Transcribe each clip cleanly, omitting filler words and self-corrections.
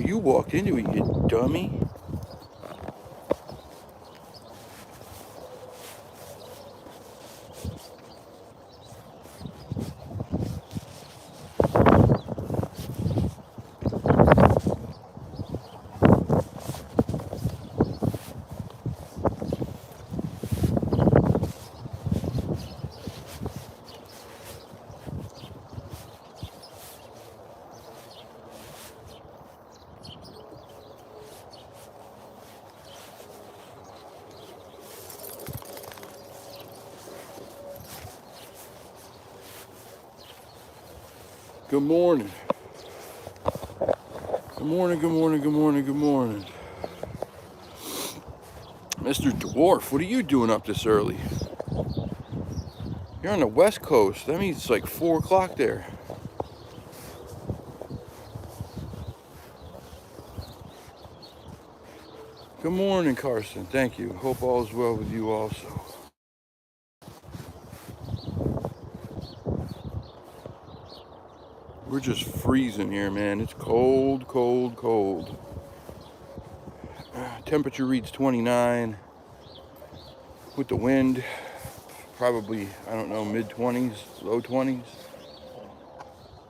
you walked into it, you dummy. Good morning. Good morning, good morning, good morning, good morning. Mr. Dwarf, what are you doing up this early? You're on the West Coast. That means it's like 4 o'clock there. Good morning, Carson. Thank you. Hope all is well with you also. We're just freezing here, man. It's cold, cold, cold. Temperature reads 29 with the wind. Probably, I don't know, mid-20s, low 20s.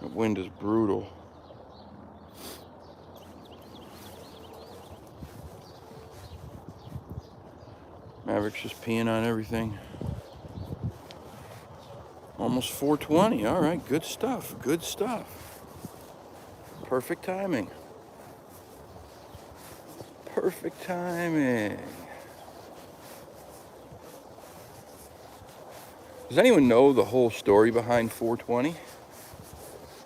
The wind is brutal. Maverick's just peeing on everything. Almost 4:20. All right, good stuff. Good stuff. Perfect timing. Perfect timing. Does anyone know the whole story behind 420?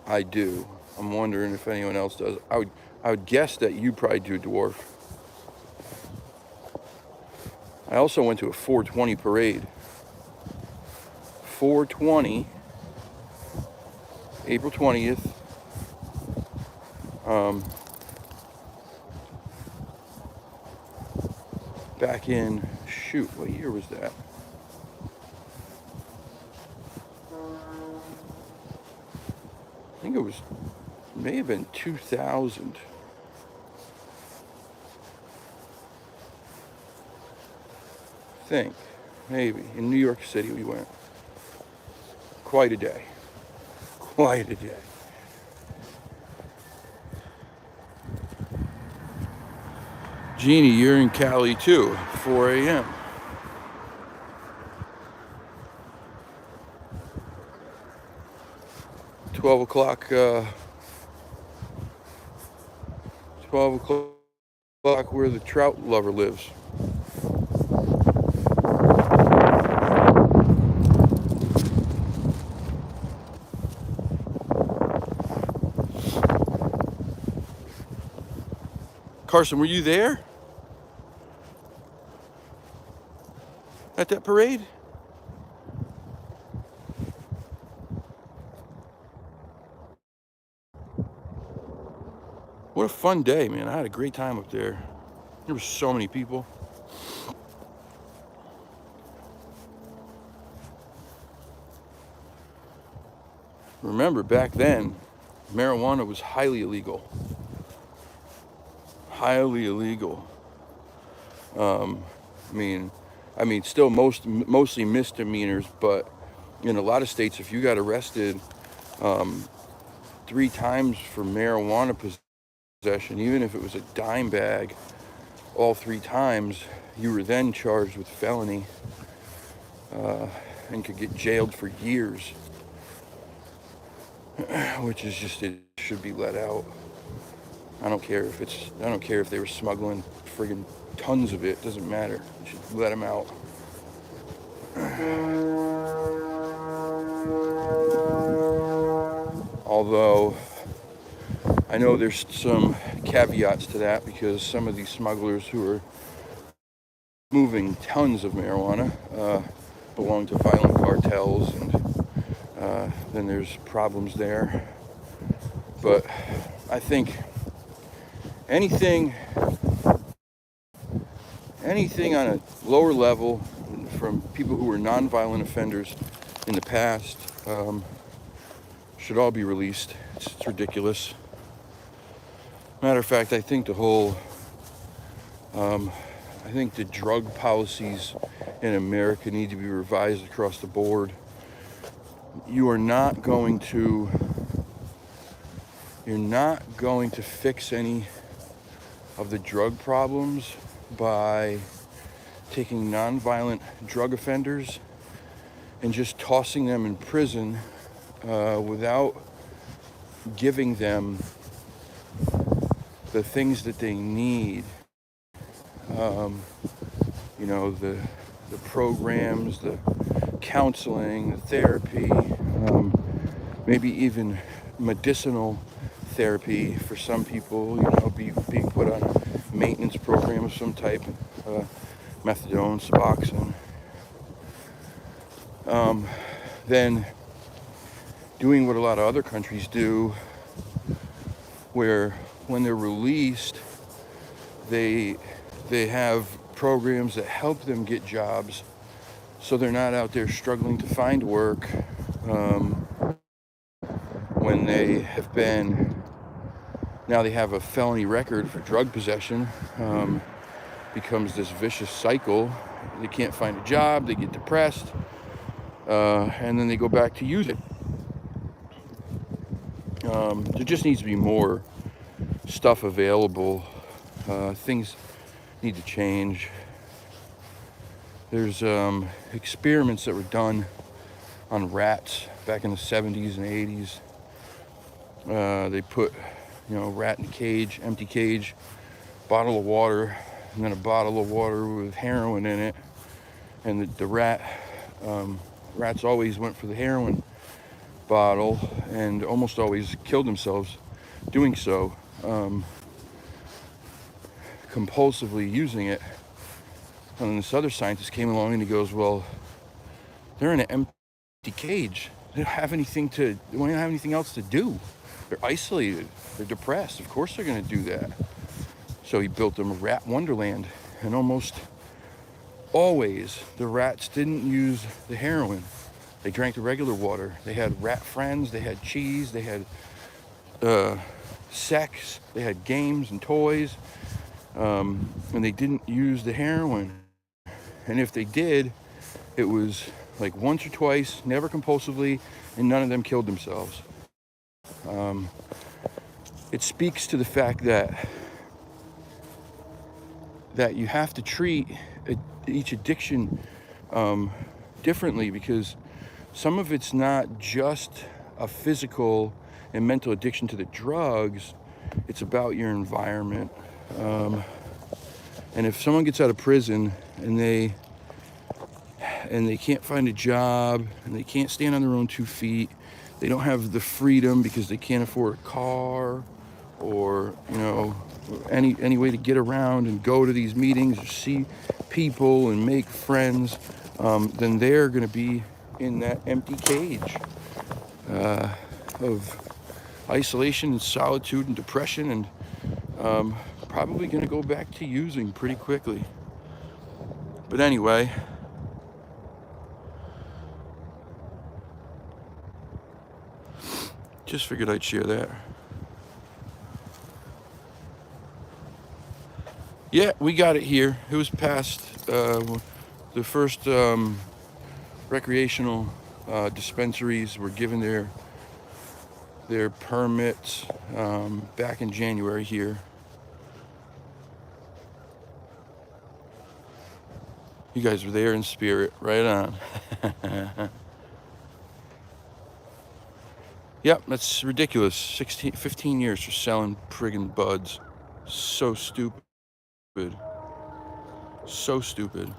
I do. I'm wondering if anyone else does. I would guess that you probably do, Dwarf. I also went to a 420 parade. 420, April 20th. Back in, shoot, what year was that? I think it was, may have been 2000. I think, maybe. In New York City we went. Quite a day. Quite a day. Jeannie, you're in Cali too, 4 a.m. $12 o'clock, 12 o'clock where the trout lover lives. Carson, were you there? At that parade? What a fun day, man. I had a great time up there. There were so many people. Remember, back then, marijuana was highly illegal. Highly illegal. I mean, still mostly misdemeanors, but in a lot of states, if you got arrested 3 times for marijuana possession, even if it was a dime bag, all 3 times, you were then charged with felony and could get jailed for years, which is just, it should be let out. I don't care if they were smuggling friggin' tons of it. Doesn't matter. You should let them out. Although I know there's some caveats to that, because some of these smugglers who are moving tons of marijuana belong to violent cartels, and then there's problems there. But I think anything on a lower level from people who were non-violent offenders in the past should all be released. It's ridiculous. Matter of fact, I think I think the drug policies in America need to be revised across the board. You're not going to fix any of the drug problems by taking nonviolent drug offenders and just tossing them in prison without giving them the things that they need. The programs, the counseling, the therapy, maybe even medicinal therapy for some people, being put on a maintenance program of some type, methadone, Suboxone. Then doing what a lot of other countries do, where when they're released, they have programs that help them get jobs so they're not out there struggling to find work when they have a felony record for drug possession. Becomes this vicious cycle. They can't find a job, they get depressed, and then they go back to use it. There just needs to be more stuff available. Things need to change. There's experiments that were done on rats back in the 70s and 80s. They put, rat in a cage, empty cage, bottle of water, and then a bottle of water with heroin in it. And the rats always went for the heroin bottle and almost always killed themselves doing so. Compulsively using it. And then this other scientist came along and he goes, well, they're in an empty cage. They don't have anything else to do. They're isolated. They're depressed. Of course they're going to do that. So he built them a rat wonderland. And almost always the rats didn't use the heroin. They drank the regular water. They had rat friends. They had cheese. They had sex. They had games and toys. And they didn't use the heroin. And if they did, it was like once or twice, never compulsively, and none of them killed themselves. It speaks to the fact that you have to treat each addiction differently, because some of it's not just a physical and mental addiction to the drugs. It's about your environment. And if someone gets out of prison and they can't find a job and they can't stand on their own 2 feet, they don't have the freedom because they can't afford a car or any way to get around and go to these meetings or see people and make friends, then they're going to be in that empty cage of isolation and solitude and depression, and probably going to go back to using pretty quickly. But anyway, just figured I'd share that. Yeah, we got it here. It was passed. The first recreational dispensaries were given their permits back in January here. You guys were there in spirit, right on. Yep, that's ridiculous. 15 years for selling friggin' buds. So stupid. So stupid.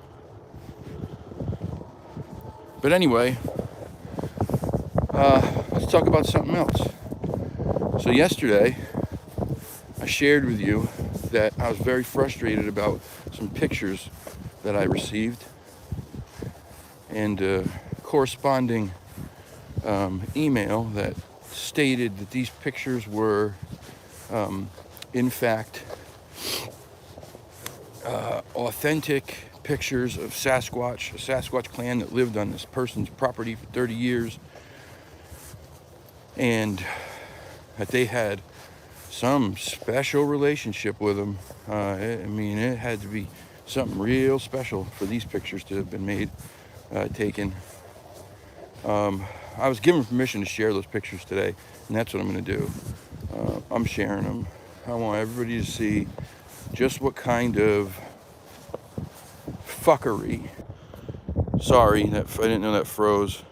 But anyway, let's talk about something else. So yesterday, I shared with you that I was very frustrated about some pictures that I received, and corresponding email that stated that these pictures were, in fact, authentic pictures of Sasquatch, a Sasquatch clan that lived on this person's property for 30 years, and that they had some special relationship with him. I mean, it had to be something real special for these pictures to have been made, taken. I was given permission to share those pictures today, and that's what I'm going to do. I'm sharing them. I want everybody to see just what kind of fuckery. Sorry, I didn't know that froze.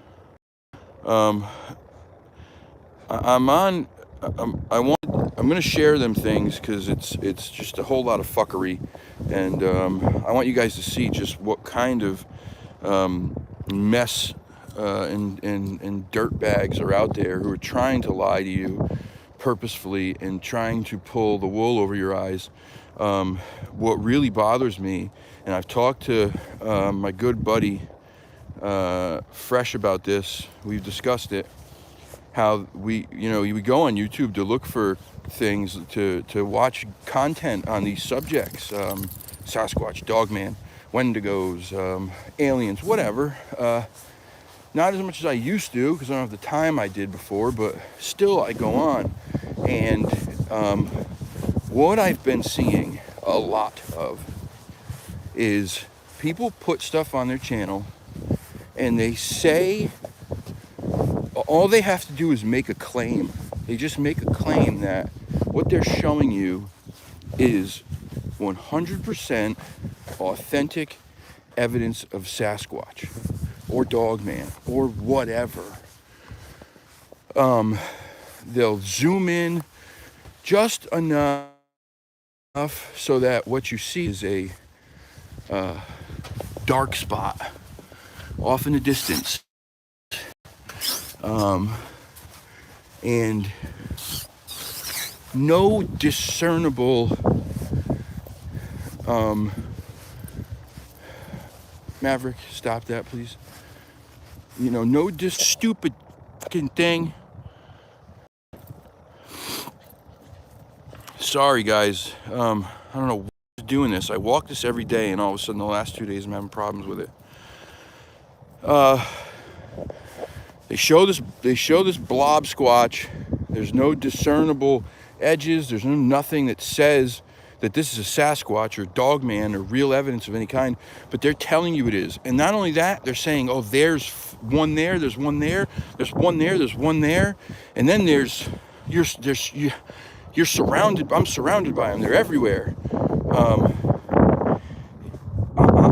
I'm going to share them things because it's just a whole lot of fuckery, and I want you guys to see just what kind of mess and dirt bags are out there who are trying to lie to you purposefully and trying to pull the wool over your eyes. What really bothers me, and I've talked to my good buddy Fresh about this, we've discussed it, how we go on YouTube to look for things, to watch content on these subjects, Sasquatch, Dogman, Wendigos, aliens, whatever. Not as much as I used to, because I don't have the time I did before, but still I go on. And what I've been seeing a lot of is people put stuff on their channel and they say, all they have to do is make a claim. They just make a claim that what they're showing you is 100% authentic evidence of Sasquatch or Dogman or whatever. They'll zoom in just enough so that what you see is a dark spot off in the distance. And no discernible Maverick, stop that, please. No stupid fucking thing. Sorry, guys. I don't know what's doing this. I walk this every day, and all of a sudden, the last 2 days, I'm having problems with it. They show this blob squatch. There's no discernible edges. There's nothing that says that this is a Sasquatch or Dogman or real evidence of any kind, but they're telling you it is. And not only that, they're saying, oh, there's one there, there's one there, there's one there, there's one there, and then you're surrounded. I'm surrounded by them. They're everywhere.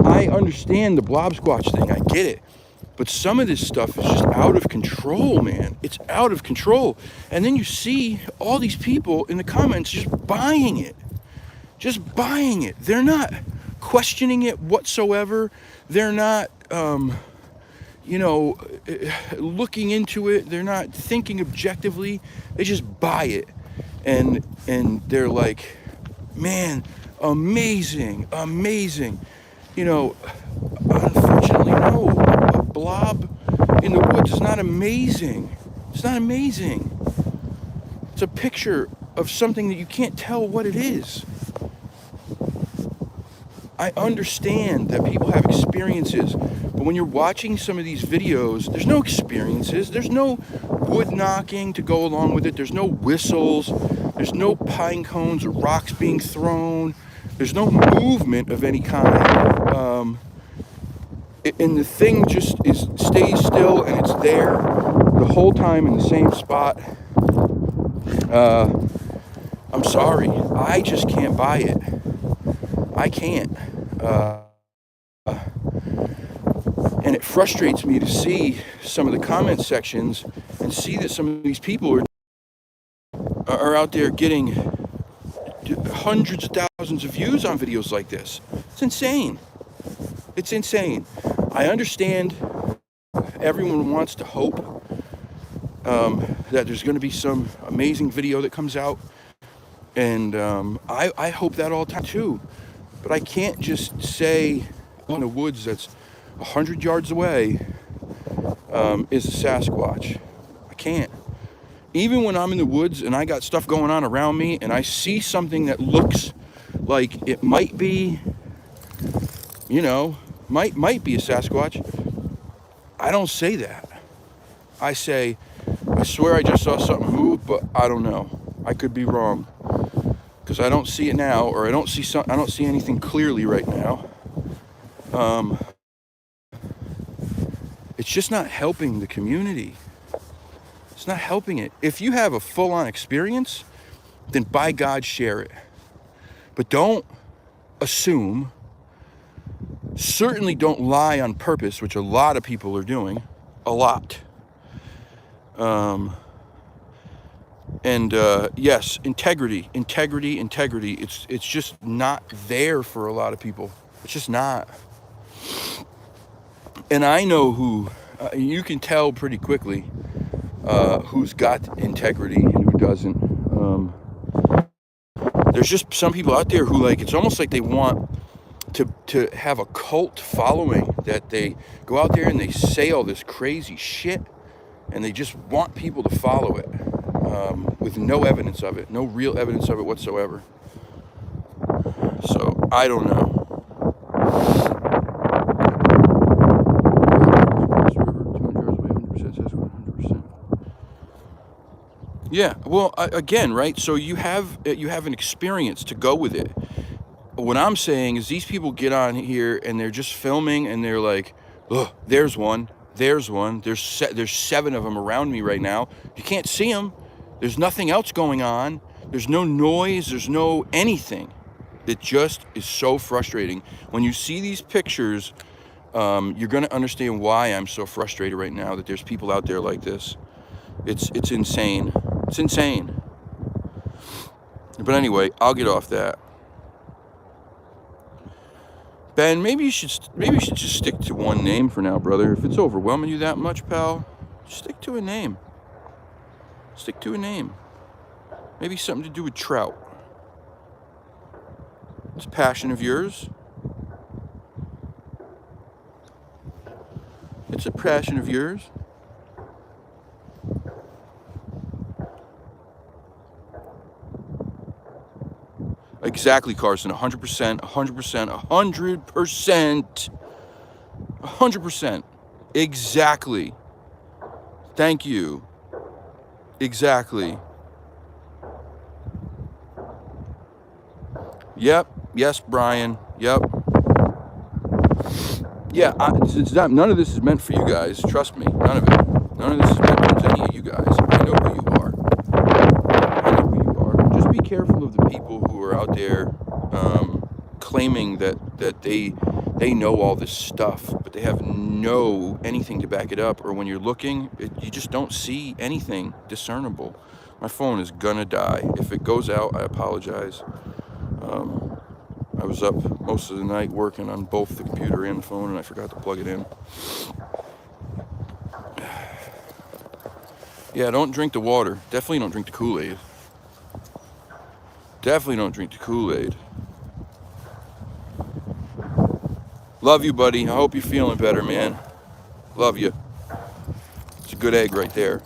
I understand the blob squatch thing. I get it. But some of this stuff is just out of control, man. It's out of control. And then you see all these people in the comments just buying it. Just buying it. They're not questioning it whatsoever. They're not, looking into it. They're not thinking objectively. They just buy it. And they're like, man, amazing. Unfortunately, no. A blob in the woods is not amazing. It's not amazing. It's a picture of something that you can't tell what it is. I understand that people have experiences, but when you're watching some of these videos, there's no experiences. There's no wood knocking to go along with it. There's no whistles. There's no pine cones or rocks being thrown. There's no movement of any kind. And the thing just stays still, and it's there the whole time in the same spot. I'm sorry, I just can't buy it. I can't. And it frustrates me to see some of the comment sections and see that some of these people are out there getting hundreds of thousands of views on videos like this. It's insane. It's insane. I understand everyone wants to hope that there's going to be some amazing video that comes out, and I hope that all the time too. But I can't just say in the woods that's 100 yards away is a Sasquatch. I can't. Even when I'm in the woods and I got stuff going on around me and I see something that looks like it might be, might be a Sasquatch, I don't say that. I say, I swear I just saw something move, but I don't know. I could be wrong. because I don't see it now, or I don't see anything clearly right now. It's just not helping the community. It's not helping it. If you have a full-on experience, then by God, share it. But don't assume. Certainly don't lie on purpose, which a lot of people are doing. A lot. Yes, integrity. It's just not there for a lot of people. It's just not. And I know who, you can tell pretty quickly who's got integrity and who doesn't. There's just some people out there who, like, it's almost like they want to have a cult following, that they go out there and they say all this crazy shit and they just want people to follow it with no evidence of it, no real evidence of it whatsoever. So I don't know. Yeah, well, again, right? So you have an experience to go with it. What I'm saying is these people get on here and they're just filming and they're like, oh, there's one, there's 7 of them around me right now. You can't see them. There's nothing else going on. There's no noise. There's no anything. It just is so frustrating. When you see these pictures, you're going to understand why I'm so frustrated right now, that there's people out there like this. It's insane. It's insane. But anyway, I'll get off that. Ben, maybe you should just stick to one name for now, brother. If it's overwhelming you that much, pal, stick to a name. Stick to a name. Maybe something to do with trout. It's a passion of yours. It's a passion of yours. Exactly, Carson. 100%, 100%, 100%. 100%. Exactly. Thank you. Exactly. Yep. Yes, Brian. Yep. Yeah, none of this is meant for you guys. Trust me. None of it. None of this is meant for any of you guys. I know who you are. I know who you are. Just be careful of the people who are out there claiming that they know all this stuff, but they have anything to back it up. Or when you're looking, you just don't see anything discernible. My phone is gonna die. If it goes out, I apologize. I was up most of the night working on both the computer and the phone, and I forgot to plug it in. Yeah, don't drink the water. Definitely don't drink the Kool-Aid. Definitely don't drink the Kool-Aid. Love you, buddy. I hope you're feeling better, man. Love you. It's a good egg right there.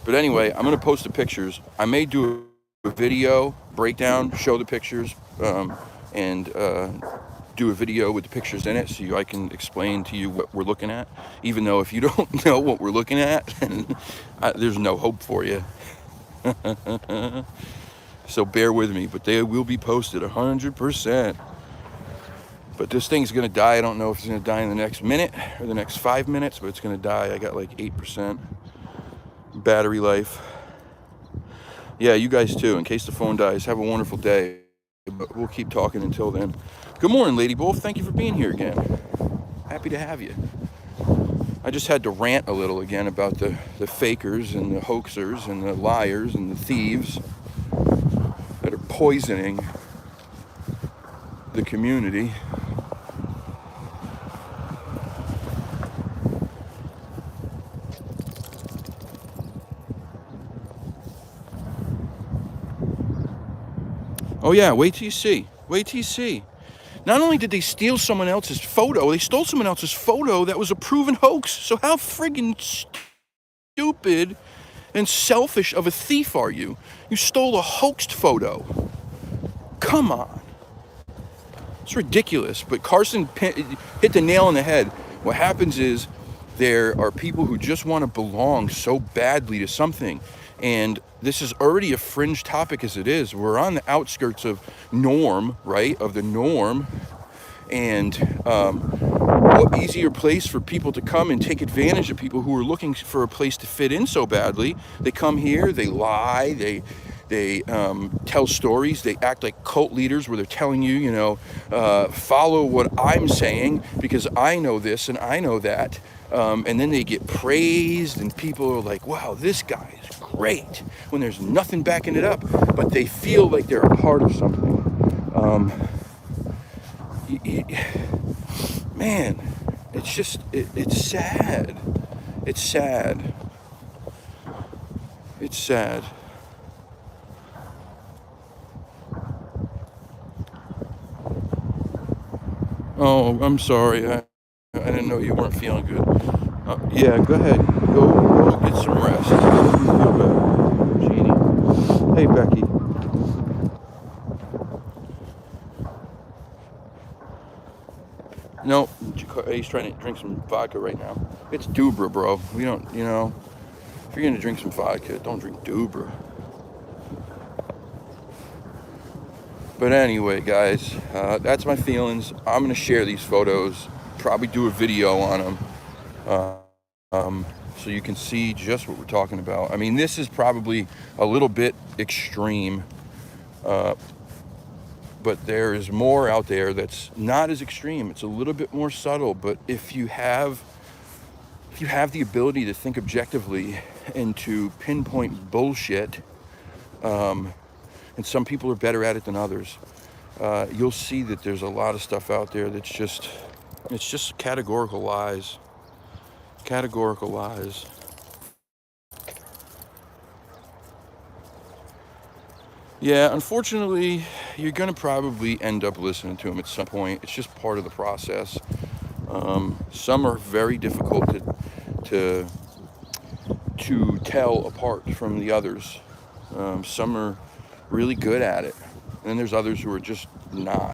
But anyway, I'm going to post the pictures. I may do a video breakdown, show the pictures, and do a video with the pictures in it so I can explain to you what we're looking at. Even though if you don't know what we're looking at, there's no hope for you. So bear with me, but they will be posted 100%. But this thing's going to die. I don't know if it's going to die in the next minute or the next 5 minutes, but it's going to die. I got like 8% battery life. Yeah, you guys too. In case the phone dies, have a wonderful day. But we'll keep talking until then. Good morning, Lady Wolf. Thank you for being here again. Happy to have you. I just had to rant a little again about the fakers and the hoaxers and the liars and the thieves that are poisoning the community. Oh yeah, wait till you see. Wait till you see. Not only did they steal someone else's photo, they stole someone else's photo that was a proven hoax. So how friggin' stupid and selfish of a thief are you? You stole a hoaxed photo. Come on. It's ridiculous. But Carson hit the nail on the head. What happens is there are people who just want to belong so badly to something. And this is already a fringe topic as it is. We're on the outskirts of norm, right? Of the norm. And what easier place for people to come and take advantage of people who are looking for a place to fit in so badly. They come here, they lie, they tell stories, they act like cult leaders where they're telling you, you know, follow what I'm saying because I know this and I know that. And then they get praised and people are like, wow, this guy is great, when there's nothing backing it up, but they feel like they're a part of something. Man, it's just, it's sad. It's sad. It's sad. Oh, I'm sorry. I didn't know you weren't feeling good. Yeah, go ahead. Go get some rest. You feel better, Jeannie. Hey, Becky. No, he's trying to drink some vodka right now. It's Dubra, bro. We don't, you know, if you're gonna drink some vodka, don't drink Dubra. But anyway, guys, that's my feelings. I'm gonna share these photos, probably do a video on them, so you can see just what we're talking about. I mean, this is probably a little bit extreme, but there is more out there that's not as extreme. It's a little bit more subtle, but if you have the ability to think objectively and to pinpoint bullshit, and some people are better at it than others, you'll see that there's a lot of stuff out there that's just, it's just categorical lies. Categorical lies. Yeah, unfortunately, you're gonna probably end up listening to them at some point. It's just part of the process. Some are very difficult to tell apart from the others. Some are really good at it, and then there's others who are just not.